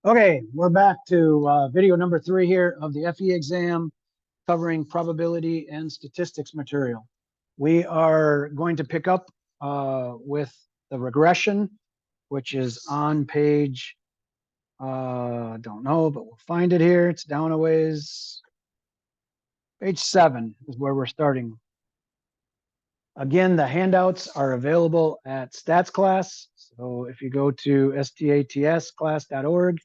Okay, we're back to video number 3 here of the FE exam covering probability and statistics material. We are going to pick up with the regression, which is on page, don't know, but we'll find it here. It's down a ways. Page 7 is where we're starting. Again, the handouts are available at Stats Class. So if you go to statsclass.org,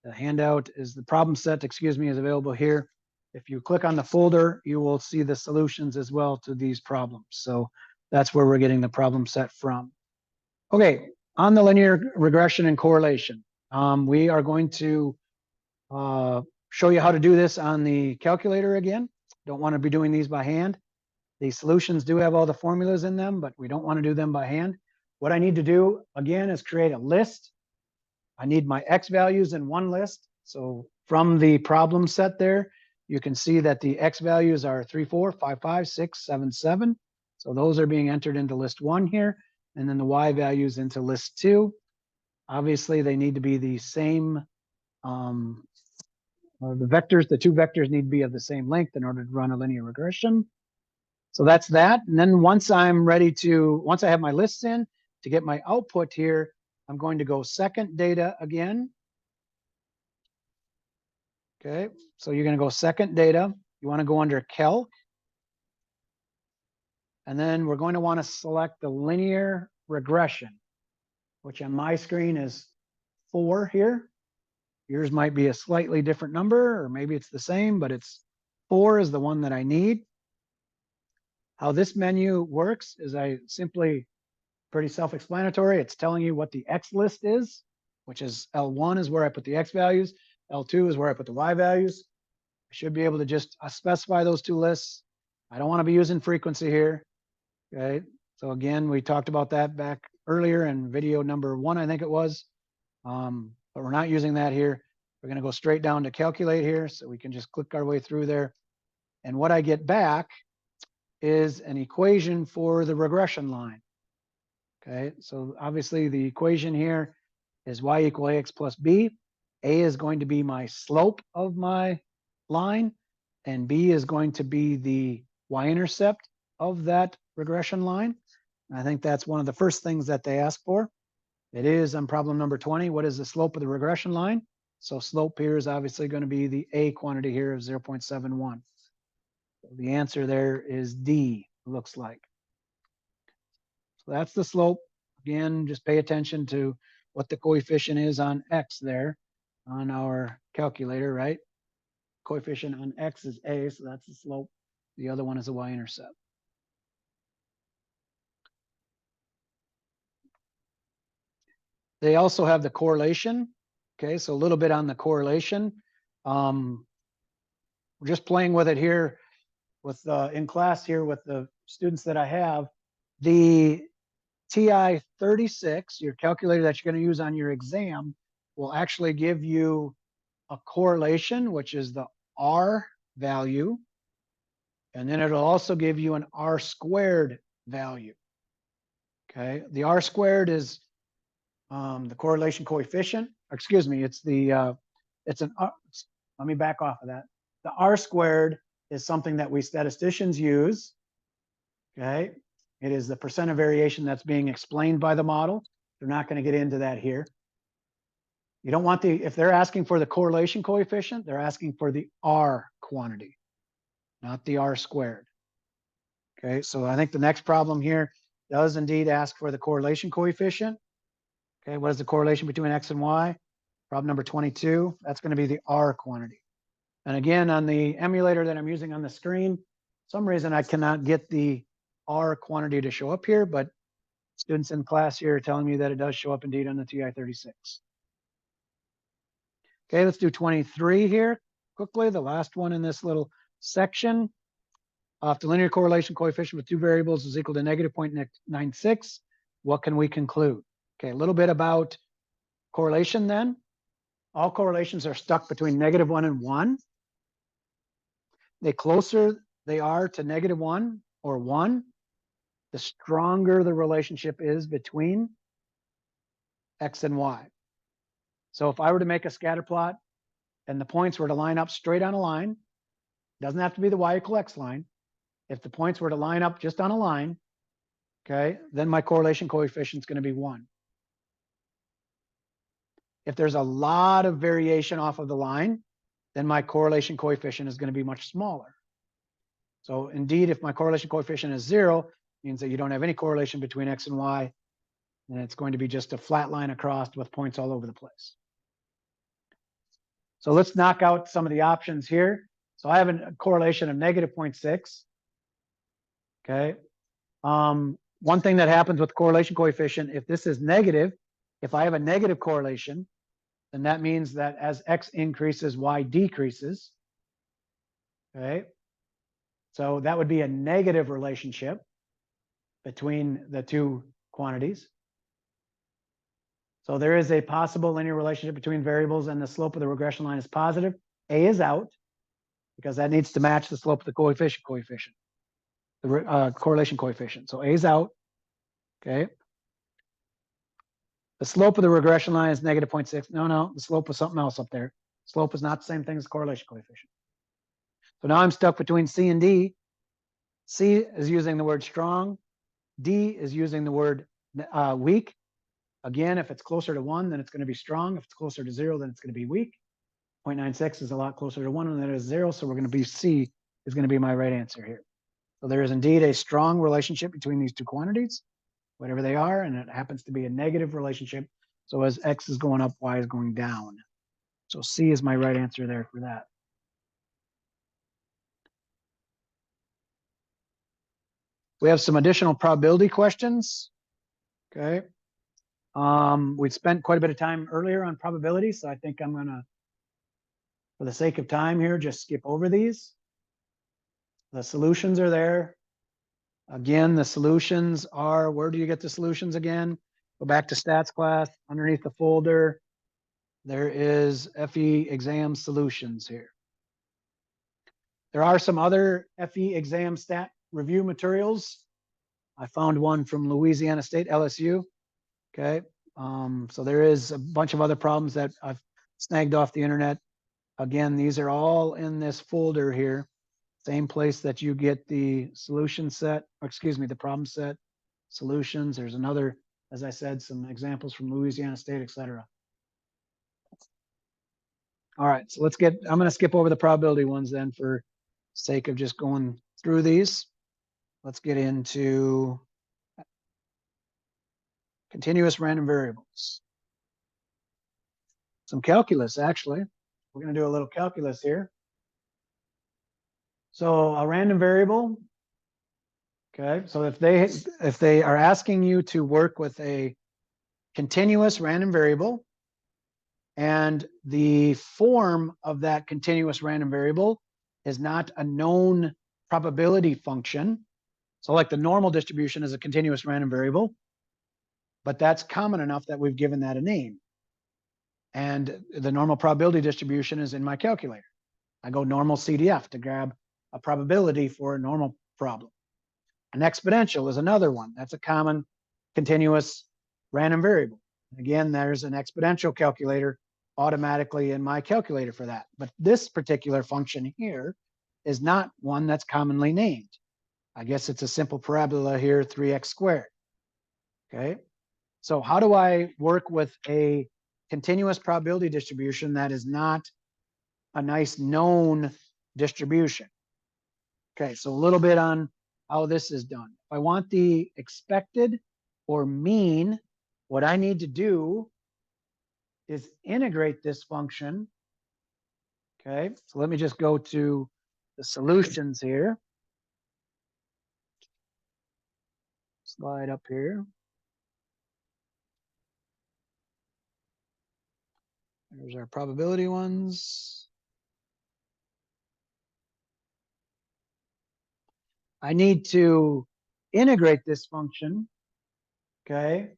the handout is the problem set, is available here. If you click on the folder, you will see the solutions as well to these problems. So that's where we're getting the problem set from. Okay, on the linear regression and correlation, we are going to show you how to do this on the calculator again. Don't want to be doing these by hand. The solutions do have all the formulas in them, but we don't want to do them by hand. What I need to do, again, is create a list. I need my X values in one list. So from the problem set there, you can see that the X values are 3, 4, 5, 5, 6, 7, 7. So those are being entered into list 1 here, and then the Y values into list 2. Obviously, they need to be the same. The two vectors need to be of the same length in order to run a linear regression. So that's that. And then once I have my lists in, to get my output here, I'm going to go second data again. Okay, so you're going to go second data. You want to go under calc. And then we're going to want to select the linear regression, which on my screen is 4 here. Yours might be a slightly different number, or maybe it's the same, but 4 is the one that I need. How this menu works is pretty self-explanatory. It's telling you what the X list is, which is L1 is where I put the X values. L2 is where I put the Y values. I should be able to just specify those two lists. I don't want to be using frequency here. Okay. So again, we talked about that back earlier in video number 1, I think it was. But we're not using that here. We're going to go straight down to calculate here. So we can just click our way through there. And what I get back is an equation for the regression line. Okay, so obviously the equation here is y equal ax plus b. A is going to be my slope of my line, and b is going to be the y-intercept of that regression line. And I think that's one of the first things that they ask for. It is on problem number 20, what is the slope of the regression line? So slope here is obviously going to be the A quantity here of 0.71. So the answer there is D, looks like. So that's the slope. Again, just pay attention to what the coefficient is on X there on our calculator, right? Coefficient on X is A, so that's the slope. The other one is the y-intercept. They also have the correlation. Okay, so a little bit on the correlation. We're just playing with it here with in class here with the students that I have. The TI-36, your calculator that you're going to use on your exam, will actually give you a correlation, which is the R value. And then it'll also give you an R squared value. Okay, the R squared is the correlation coefficient. Excuse me, it's an let me back off of that. The R squared is something that we statisticians use. Okay, it is the percent of variation that's being explained by the model. They're not going to get into that here. You don't want if they're asking for the correlation coefficient, they're asking for the R quantity, not the R squared. Okay, so I think the next problem here does indeed ask for the correlation coefficient. Okay, what is the correlation between X and Y? Problem number 22, that's going to be the R quantity. And again, on the emulator that I'm using on the screen, some reason I cannot get the R quantity to show up here, but students in class here are telling me that it does show up indeed on the TI-36. Okay, let's do 23 here quickly, the last one in this little section. If the linear correlation coefficient with two variables is equal to negative 0.96, what can we conclude? Okay, a little bit about correlation then. All correlations are stuck between -1 and 1. The closer they are to -1 or 1, the stronger the relationship is between X and Y. So if I were to make a scatter plot and the points were to line up straight on a line, doesn't have to be the y equal x line. If the points were to line up just on a line, okay, then my correlation coefficient is going to be 1. If there's a lot of variation off of the line, then my correlation coefficient is going to be much smaller. So indeed, if my correlation coefficient is 0, it means that you don't have any correlation between x and y, and it's going to be just a flat line across with points all over the place. So let's knock out some of the options here. So I have a correlation of negative 0.6. Okay. One thing that happens with correlation coefficient, if this is negative, if I have a negative correlation, then that means that as x increases, y decreases. Okay. So that would be a negative relationship between the two quantities. So there is a possible linear relationship between variables, and the slope of the regression line is positive. A is out because that needs to match the slope of the coefficient, the correlation coefficient. So A is out. Okay. The slope of the regression line is negative 0.6. No, the slope was something else up there. Slope is not the same thing as correlation coefficient. So now I'm stuck between C and D. C is using the word strong. D is using the word weak. Again, if it's closer to 1, then it's going to be strong. If it's closer to 0, then it's going to be weak. 0.96 is a lot closer to 1 than it is 0, so we're going to be C is going to be my right answer here. So there is indeed a strong relationship between these two quantities, whatever they are, and it happens to be a negative relationship. So as x is going up, y is going down. So C is my right answer there for that. We have some additional probability questions. Okay. We spent quite a bit of time earlier on probability, so I think I'm going to, for the sake of time here, just skip over these. The solutions are there. Again, the solutions are, where do you get the solutions again? Go back to stats class, underneath the folder. There is FE exam solutions here. There are some other FE exam stat review materials. I found one from Louisiana State, LSU. Okay. So there is a bunch of other problems that I've snagged off the internet. Again, these are all in this folder here. Same place that you get the solution set, or excuse me, the problem set, solutions. There's another, as I said, some examples from Louisiana State, etc. All right, so let's get, I'm going to skip over the probability ones then for sake of just going through these. Let's get into continuous random variables. Some calculus, actually. We're going to do a little calculus here. So a random variable, okay, so if they are asking you to work with a continuous random variable, and the form of that continuous random variable is not a known probability function. So like the normal distribution is a continuous random variable, but that's common enough that we've given that a name. And the normal probability distribution is in my calculator. I go normal CDF to grab a probability for a normal problem. An exponential is another one. That's a common continuous random variable. Again, there's an exponential calculator automatically in my calculator for that. But this particular function here is not one that's commonly named. I guess it's a simple parabola here, 3x squared. Okay. So how do I work with a continuous probability distribution that is not a nice known distribution? Okay, so a little bit on how this is done. If I want the expected or mean, what I need to do is integrate this function. Okay, so let me just go to the solutions here. Slide up here. There's our probability ones. I need to integrate this function, okay,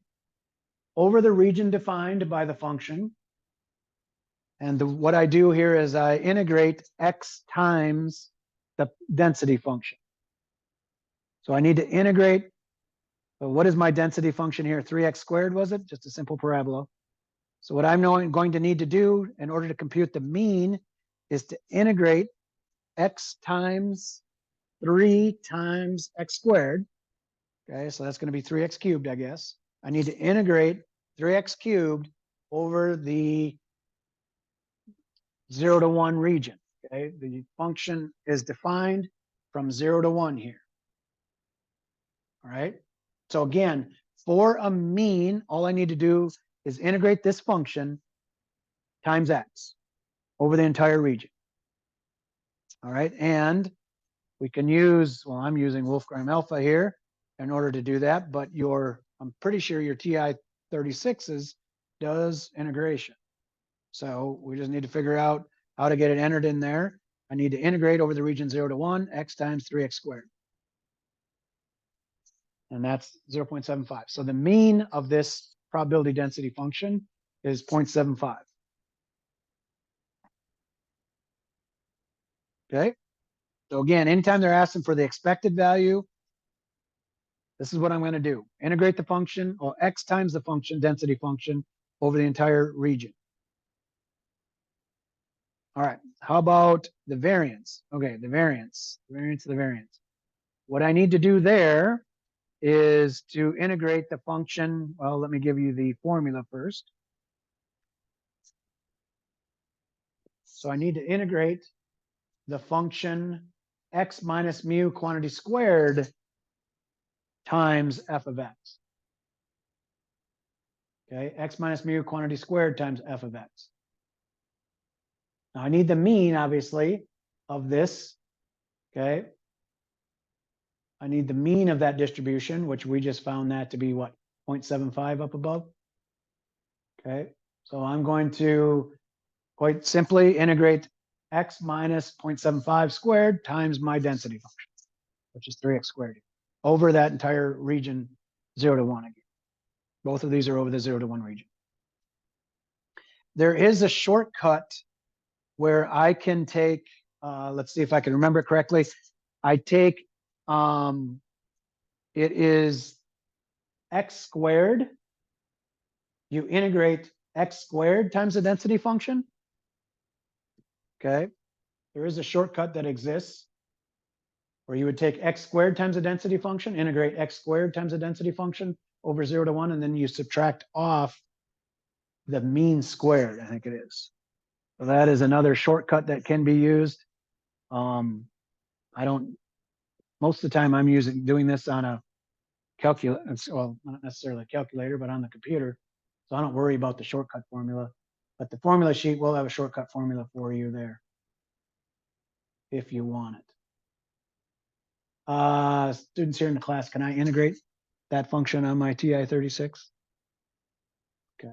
over the region defined by the function. And what I do here is I integrate x times the density function. So I need to integrate, so what is my density function here? 3x squared, was it? Just a simple parabola. So what I'm going to need to do in order to compute the mean is to integrate x times 3 times x squared. Okay, so that's going to be 3x cubed, I guess. I need to integrate 3x cubed over the 0 to 1 region. Okay, the function is defined from 0 to 1 here. All right. So again, for a mean, all I need to do is integrate this function times x over the entire region. All right. And we can use, well, I'm using Wolfram Alpha here in order to do that, but I'm pretty sure your TI 36s does integration. So we just need to figure out how to get it entered in there. I need to integrate over the region 0 to 1, x times 3x squared. And that's 0.75. So the mean of this probability density function is 0.75. Okay. So again, anytime they're asking for the expected value, this is what I'm going to do. Integrate the function, or x times the function, density function, over the entire region. All right. How about the variance? Okay, the variance. What I need to do there is to integrate the function. Well, let me give you the formula first. So I need to integrate the function x minus mu quantity squared times f of x. Okay, x minus mu quantity squared times f of x. Now I need the mean, obviously, of this. Okay, I need the mean of that distribution, which we just found that to be what, 0.75 up above. Okay, so I'm going to quite simply integrate x minus 0.75 squared times my density function, which is 3x squared, over that entire region 0 to 1 again. Both of these are over the 0 to 1 region. There is a shortcut where I can take, let's see if I can remember it correctly. I take, it is x squared. You integrate x squared times the density function. Okay. There is a shortcut that exists where you would take x squared times the density function, integrate x squared times the density function over 0 to 1, and then you subtract off the mean squared, I think it is. So that is another shortcut that can be used. I don't, most of the time I'm doing this on a calculator, well, not necessarily a calculator, but on the computer. So I don't worry about the shortcut formula, but the formula sheet will have a shortcut formula for you there if you want it. Students here in the class, can I integrate that function on my TI 36? Okay.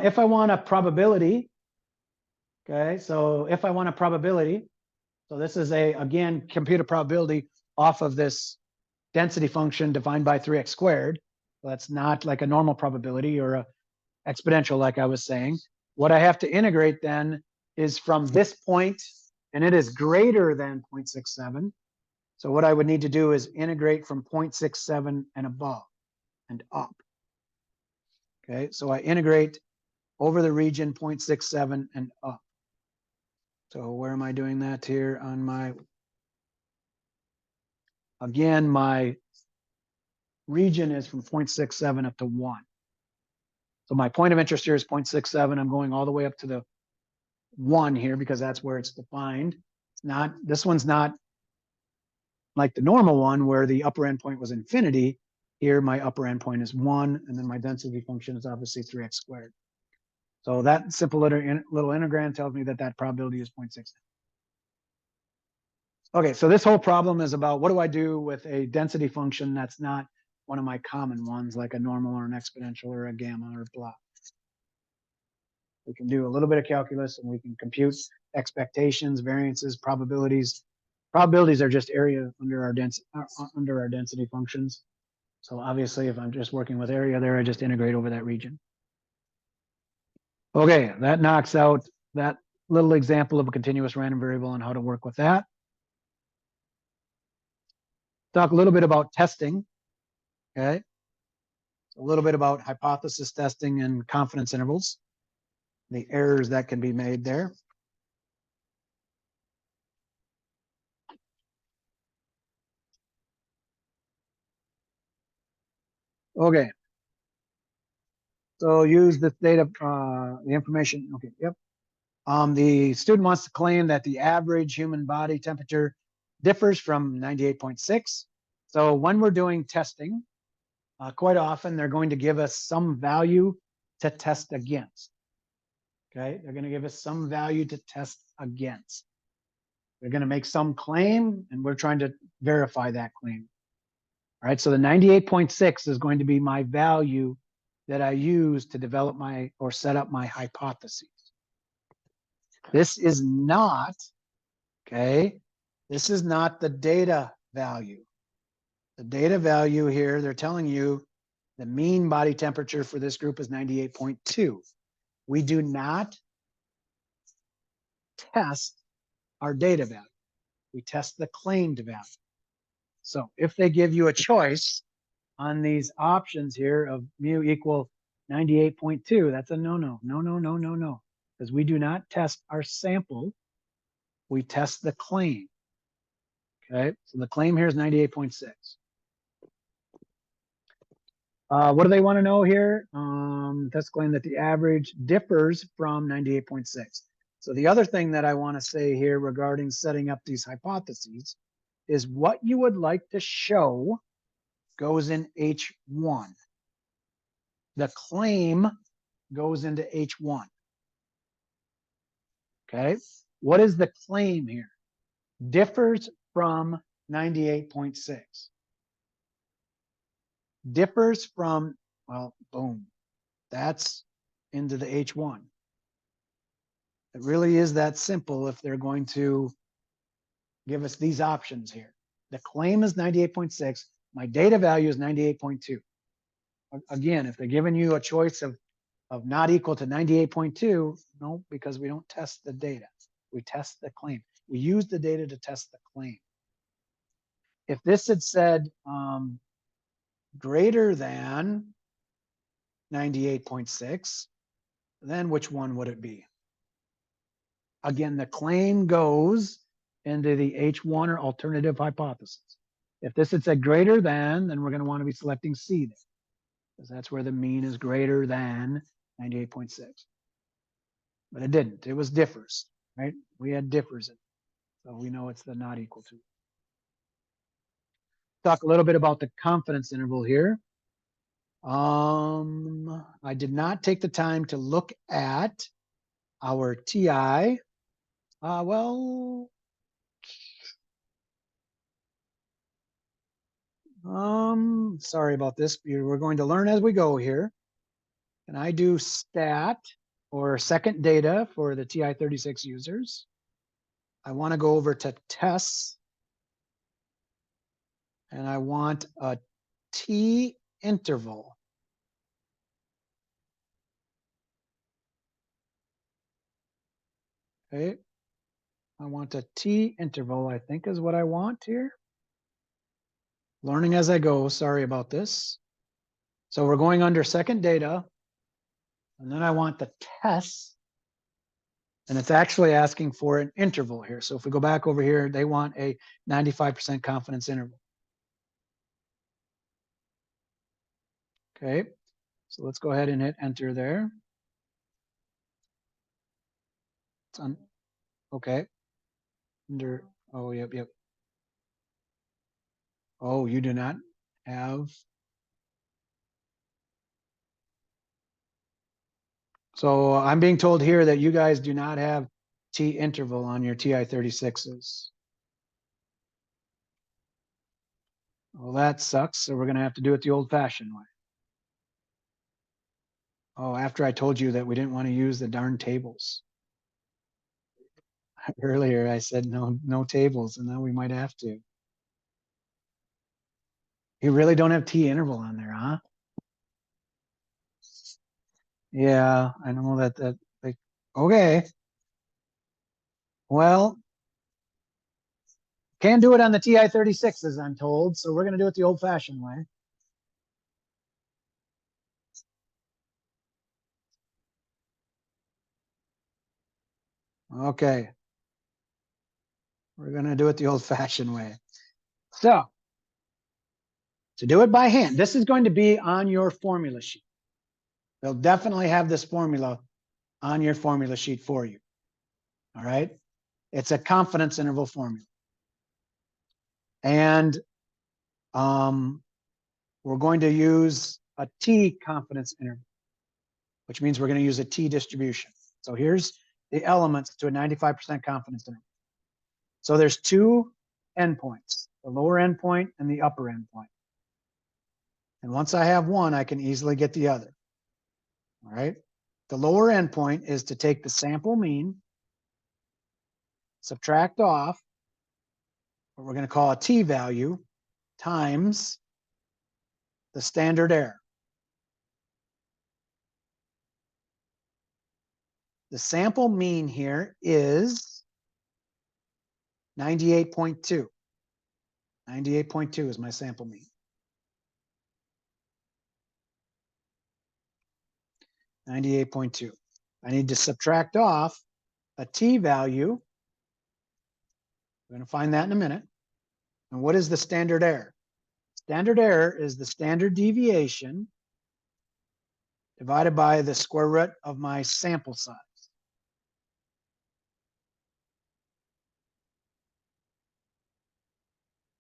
If I want a probability, okay, so if I want a probability, so this is again, compute a probability off of this density function defined by 3x squared. So that's not like a normal probability or a exponential, like I was saying. What I have to integrate then is from this point, and it is greater than 0.67. So what I would need to do is integrate from 0.67 and above and up. Okay, so I integrate over the region 0.67 and up. So where am I doing that here on my, again, my region is from 0.67 up to 1. So my point of interest here is 0.67. I'm going all the way up to the 1 here because that's where it's defined. It's not, this one's not like the normal one where the upper endpoint was infinity. Here, my upper endpoint is 1, and then my density function is obviously 3x squared. So that simple little integrand tells me that that probability is 0.6. Okay, so this whole problem is about what do I do with a density function that's not one of my common ones, like a normal or an exponential or a gamma or blah. We can do a little bit of calculus and we can compute expectations, variances, probabilities. Probabilities are just area under our density functions. So obviously, if I'm just working with area there, I just integrate over that region. Okay, that knocks out that little example of a continuous random variable and how to work with that. Talk a little bit about testing. Okay. A little bit about hypothesis testing and confidence intervals, the errors that can be made there. Okay. So use this data, the information. Okay. Yep. The student wants to claim that the average human body temperature differs from 98.6. So when we're doing testing, quite often they're going to give us some value to test against. Okay, they're going to give us some value to test against. They're going to make some claim, and we're trying to verify that claim. All right, so the 98.6 is going to be my value that I use to develop my or set up my hypotheses. This is not, okay, this is not the data value. The data value here, they're telling you the mean body temperature for this group is 98.2. We do not test our data value. We test the claimed value. So if they give you a choice on these options here of mu equal 98.2, that's a no. Because we do not test our sample. We test the claim. Okay, so the claim here is 98.6. What do they want to know here? Test claim that the average differs from 98.6. So the other thing that I want to say here regarding setting up these hypotheses is what you would like to show goes in H1. The claim goes into H1. Okay, what is the claim here? Differs from 98.6. Differs from, well, boom. That's into the H1. It really is that simple if they're going to give us these options here. The claim is 98.6. My data value is 98.2. Again, if they're giving you a choice of not equal to 98.2, no, because we don't test the data. We test the claim. We use the data to test the claim. If this had said greater than 98.6, then which one would it be? Again, the claim goes into the H1 or alternative hypothesis. If this had said greater than, then we're going to want to be selecting C there, because that's where the mean is greater than 98.6. But it didn't. It was differs, right? We had differs in it. So we know it's the not equal to. Talk a little bit about the confidence interval here. I did not take the time to look at our TI. Sorry about this. We're going to learn as we go here. And I do stat or second data for the TI-36 users. I want to go over to tests. And I want a T interval. Okay. I want a T interval, I think is what I want here. Learning as I go. Sorry about this. So we're going under second data. And then I want the tests. And it's actually asking for an interval here. So if we go back over here, they want a 95% confidence interval. Okay. So let's go ahead and hit enter there. It's on. Okay. Under. Oh, yep. Oh, you do not have. So I'm being told here that you guys do not have T interval on your TI-36s. Well, that sucks. So we're going to have to do it the old-fashioned way. Oh, after I told you that we didn't want to use the darn tables. Earlier, I said no tables, and now we might have to. You really don't have T interval on there, huh? Yeah, I know that like, okay. Well, can't do it on the TI-36s, I'm told, so we're going to do it the old-fashioned way. Okay. We're going to do it the old-fashioned way. So, to do it by hand, this is going to be on your formula sheet. They'll definitely have this formula on your formula sheet for you. All right? It's a confidence interval formula. And we're going to use a T confidence interval, which means we're going to use a T distribution. So here's the elements to a 95% confidence interval. So there's two endpoints, the lower endpoint and the upper endpoint. And once I have one, I can easily get the other. All right. The lower endpoint is to take the sample mean, subtract off what we're going to call a T value times the standard error. The sample mean here is 98.2. 98.2 is my sample mean. 98.2. I need to subtract off a T value. We're going to find that in a minute. And what is the standard error? Standard error is the standard deviation divided by the square root of my sample size.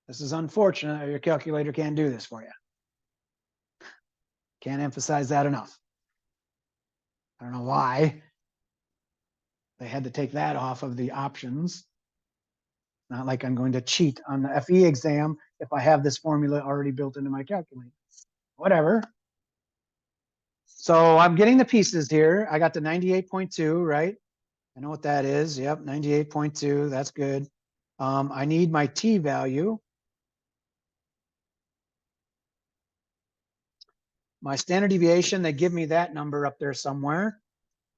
This is unfortunate. Your calculator can't do this for you. Can't emphasize that enough. I don't know why they had to take that off of the options. Not like I'm going to cheat on the FE exam if I have this formula already built into my calculator. Whatever. So I'm getting the pieces here. I got the 98.2, right? I know what that is. Yep, 98.2. That's good. I need my T value. My standard deviation, they give me that number up there somewhere.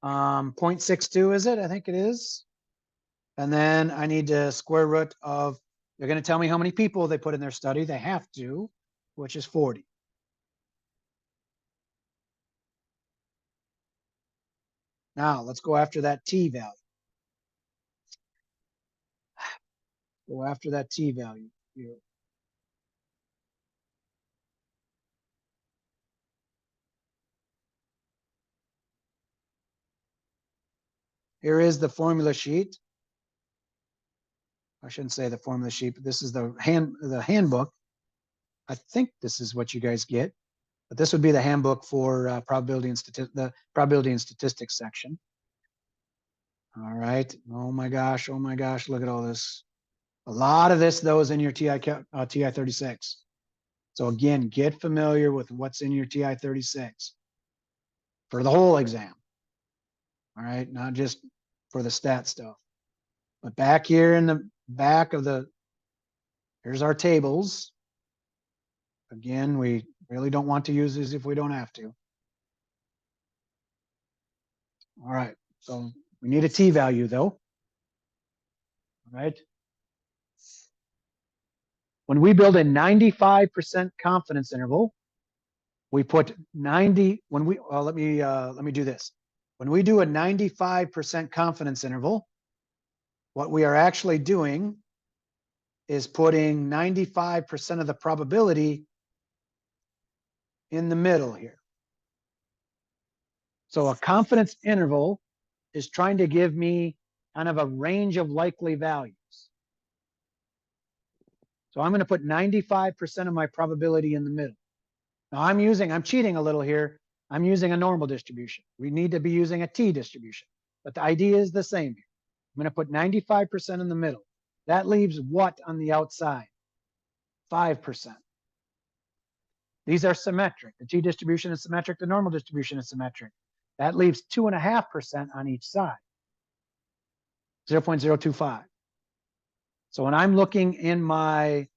0.62 is it? I think it is. And then I need the square root of, they're going to tell me how many people they put in their study. They have to, which is 40. Now let's go after that T value. Go after that T value here. Here is the formula sheet. I shouldn't say the formula sheet, but this is the handbook. I think this is what you guys get, but this would be the handbook for probability and statistics section. All right. Oh my gosh. Oh my gosh. Look at all this. A lot of this, though, is in your TI 36. So again, get familiar with what's in your TI 36 for the whole exam. All right. Not just for the stat stuff. But back here in the back of here's our tables. Again, we really don't want to use these if we don't have to. All right. So we need a T value, though. All right. When we build a 95% confidence interval, we put 90 when we let me do this. When we do a 95% confidence interval, what we are actually doing is putting 95% of the probability in the middle here. So a confidence interval is trying to give me kind of a range of likely values. So I'm going to put 95% of my probability in the middle. Now I'm cheating a little here. I'm using a normal distribution. We need to be using a T distribution, but the idea is the same here. I'm going to put 95% in the middle. That leaves what on the outside? 5%. These are symmetric. The T distribution is symmetric. The normal distribution is symmetric. That leaves 2.5% on each side, 0.025. So when I'm looking in my,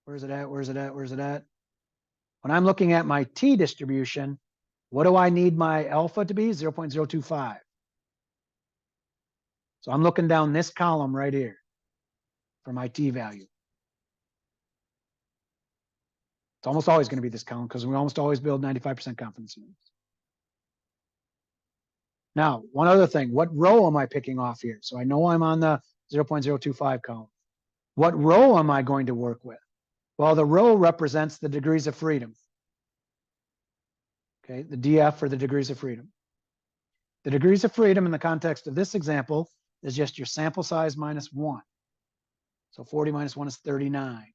where's it at? When I'm looking at my T distribution, what do I need my alpha to be? 0.025. So I'm looking down this column right here for my T value. It's almost always going to be this column because we almost always build 95% confidence intervals. Now, one other thing, what row am I picking off here? So I know I'm on the 0.025 column. What row am I going to work with? Well, the row represents the degrees of freedom. Okay, the DF for the degrees of freedom. The degrees of freedom in the context of this example is just your sample size minus 1. So 40 minus 1 is 39.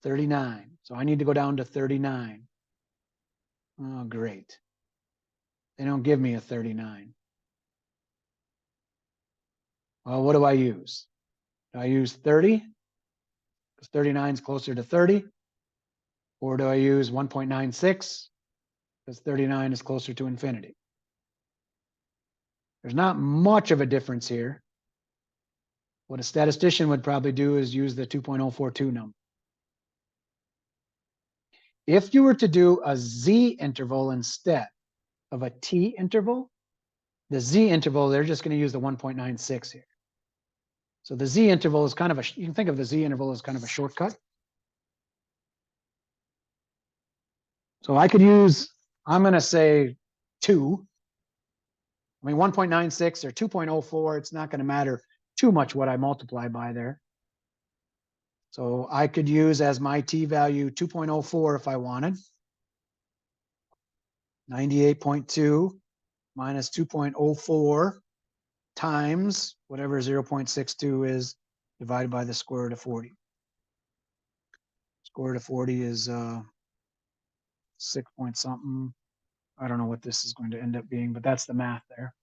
39. So I need to go down to 39. Oh, great. They don't give me a 39. Well, what do I use? Do I use 30? Because 39 is closer to 30. Or do I use 1.96? Because 39 is closer to infinity. There's not much of a difference here. What a statistician would probably do is use the 2.042 number. If you were to do a Z interval instead of a T interval, the Z interval, they're just going to use the 1.96 here. So the Z interval is kind of you can think of the Z interval as kind of a shortcut. So I could use, I'm going to say 2. I mean, 1.96 or 2.04, it's not going to matter too much what I multiply by there. So I could use as my T value 2.04 if I wanted. 98.2 minus 2.04 times whatever 0.62 is divided by the square root of 40. Square root of 40 is 6 point something. I don't know what this is going to end up being, but that's the math there.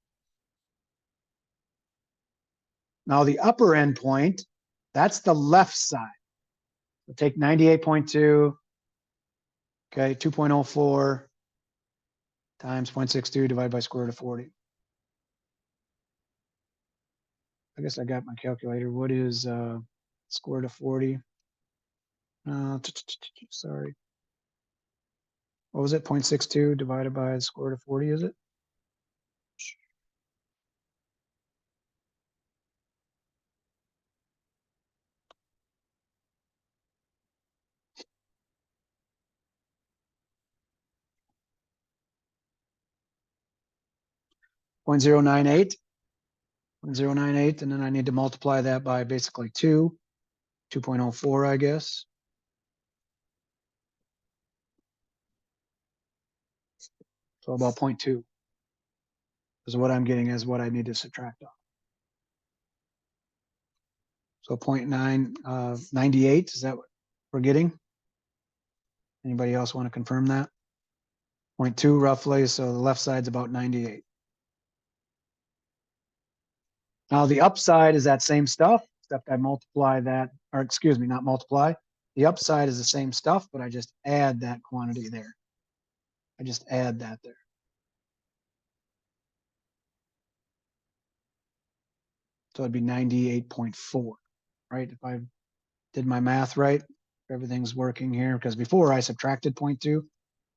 Now the upper end point, that's the left side. So take 98.2, okay, 2.04 times 0.62 divided by square root of 40. I guess I got my calculator. What is square root of 40? Sorry. What was it? 0.62 divided by the square root of 40, is it? .098, and then I need to multiply that by basically 2.04, I guess. So about 0.2 is what I'm getting as what I need to subtract off. So 0.98, is that what we're getting? Anybody else want to confirm that? 0.2 roughly, so the left side's about 98. Now the upside is that same stuff, except I multiply that, or excuse me, not multiply. The upside is the same stuff, but I just add that quantity there. I just add that there. So it'd be 98.4, right? If I did my math right, everything's working here, because before I subtracted 0.2,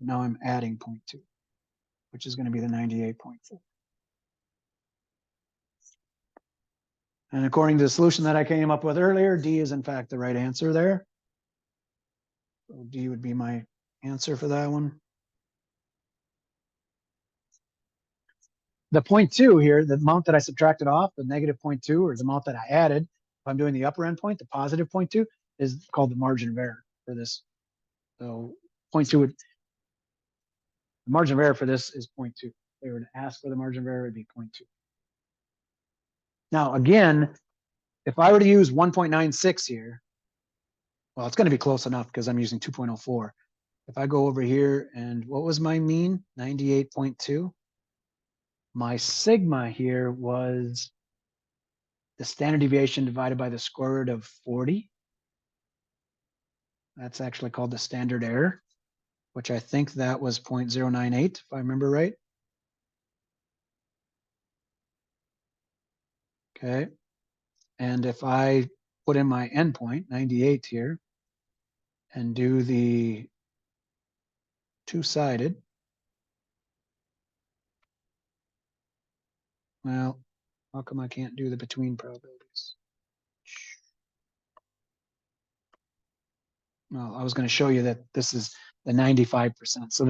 now I'm adding 0.2, which is going to be the 98.4. And according to the solution that I came up with earlier, D is in fact the right answer there. So D would be my answer for that one. The 0.2 here, the amount that I subtracted off, the negative 0.2, or the amount that I added, if I'm doing the upper end point, the positive 0.2, is called the margin of error for this. So 0.2 would, the margin of error for this is 0.2. If they were to ask for the margin of error, it'd be 0.2. Now, again, if I were to use 1.96 here, well, it's going to be close enough because I'm using 2.04. If I go over here and what was my mean? 98.2. My sigma here was the standard deviation divided by the square root of 40. That's actually called the standard error, which I think that was 0.098, if I remember right. Okay. And if I put in my endpoint, 98 here, and do the two-sided, well, how come I can't do the between probabilities? Well, I was going to show you that this is the 95%. So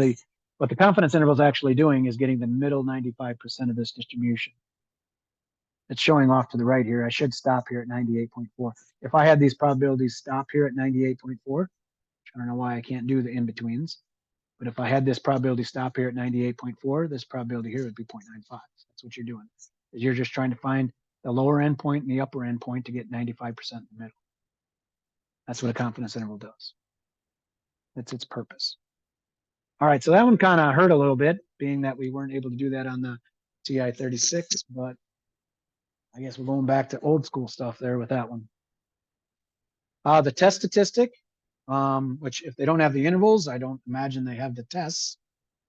What the confidence interval is actually doing is getting the middle 95% of this distribution. It's showing off to the right here. I should stop here at 98.4. If I had these probabilities stop here at 98.4, I don't know why I can't do the in-betweens, but if I had this probability stop here at 98.4, this probability here would be 0.95. That's what you're doing. You're just trying to find the lower end point and the upper end point to get 95% in the middle. That's what a confidence interval does. That's its purpose. All right, so that one kind of hurt a little bit, being that we weren't able to do that on the TI-36, but I guess we're going back to old school stuff there with that one. The test statistic, which if they don't have the intervals, I don't imagine they have the tests.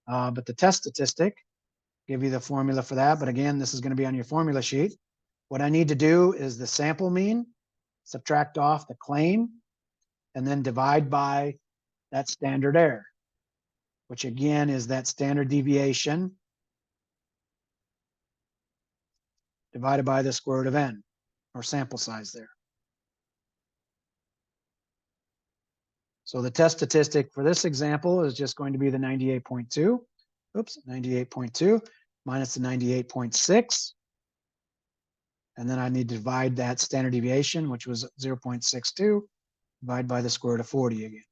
But the test statistic, give you the formula for that. But again, this is going to be on your formula sheet. What I need to do is the sample mean, subtract off the claim, and then divide by that standard error, which again is that standard deviation divided by the square root of n, or sample size there. So the test statistic for this example is just going to be the 98.2. Oops, 98.2 minus the 98.6. And then I need to divide that standard deviation, which was 0.62, divide by the square root of 40 again.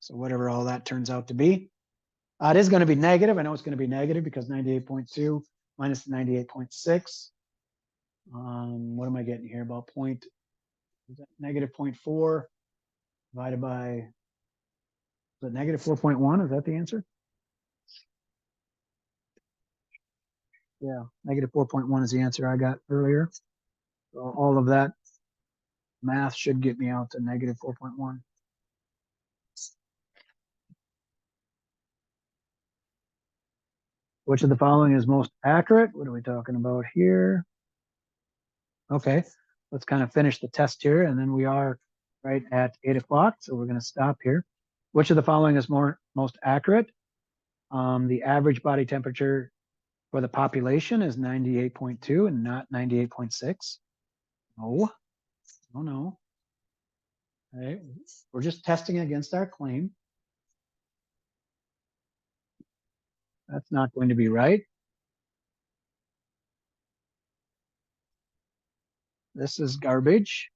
So whatever all that turns out to be. It is going to be negative. I know it's going to be negative because 98.2 minus the 98.6. What am I getting here? About negative 0.4 divided by, is it negative 4.1? Is that the answer? Yeah, negative 4.1 is the answer I got earlier. So all of that math should get me out to negative 4.1. Which of the following is most accurate? What are we talking about here? Okay, let's kind of finish the test here, and then we are right at 8 o'clock, so we're going to stop here. Which of the following is most accurate? The average body temperature for the population is 98.2 and not 98.6. No, no. Okay. We're just testing against our claim. That's not going to be right. This is garbage.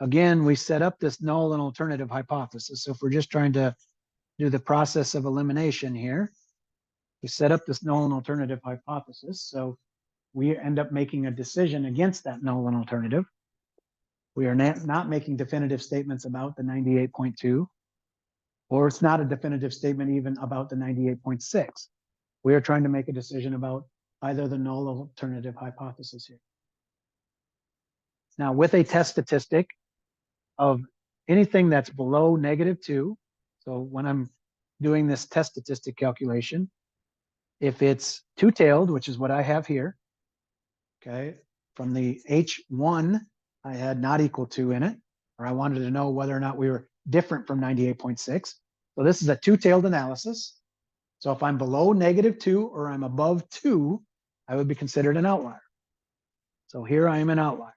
Again, we set up this null and alternative hypothesis. So if we're just trying to do the process of elimination here, we set up this null and alternative hypothesis. So we end up making a decision against that null and alternative. We are not making definitive statements about the 98.2, or it's not a definitive statement even about the 98.6. We are trying to make a decision about either the null or alternative hypothesis here. Now, with a test statistic of anything that's below -2, so when I'm doing this test statistic calculation, if it's two-tailed, which is what I have here, okay, from the H1, I had not equal to in it, or I wanted to know whether or not we were different from 98.6. So this is a two-tailed analysis. So if I'm below -2 or I'm above 2, I would be considered an outlier. So here I am an outlier.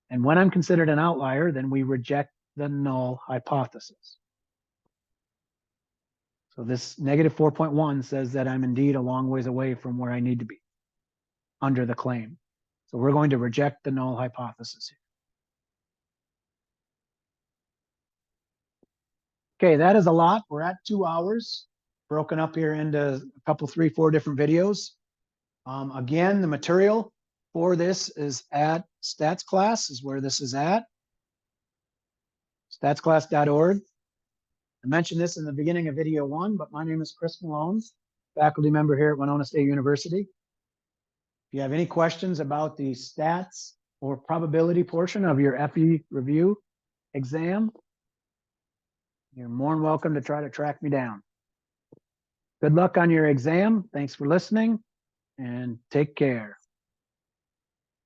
And when I'm considered an outlier, then we reject the null hypothesis. So this -4.1 says that I'm indeed a long ways away from where I need to be under the claim. So we're going to reject the null hypothesis here. Okay, that is a lot. We're at 2 hours, broken up here into a couple, 3, 4 different videos. Again, the material for this is at Stats Class, is where this is at. Statsclass.org. I mentioned this in the beginning of video 1, but my name is Chris Malone, faculty member here at Winona State University. If you have any questions about the stats or probability portion of your FE review exam, you're more than welcome to try to track me down. Good luck on your exam. Thanks for listening, and take care.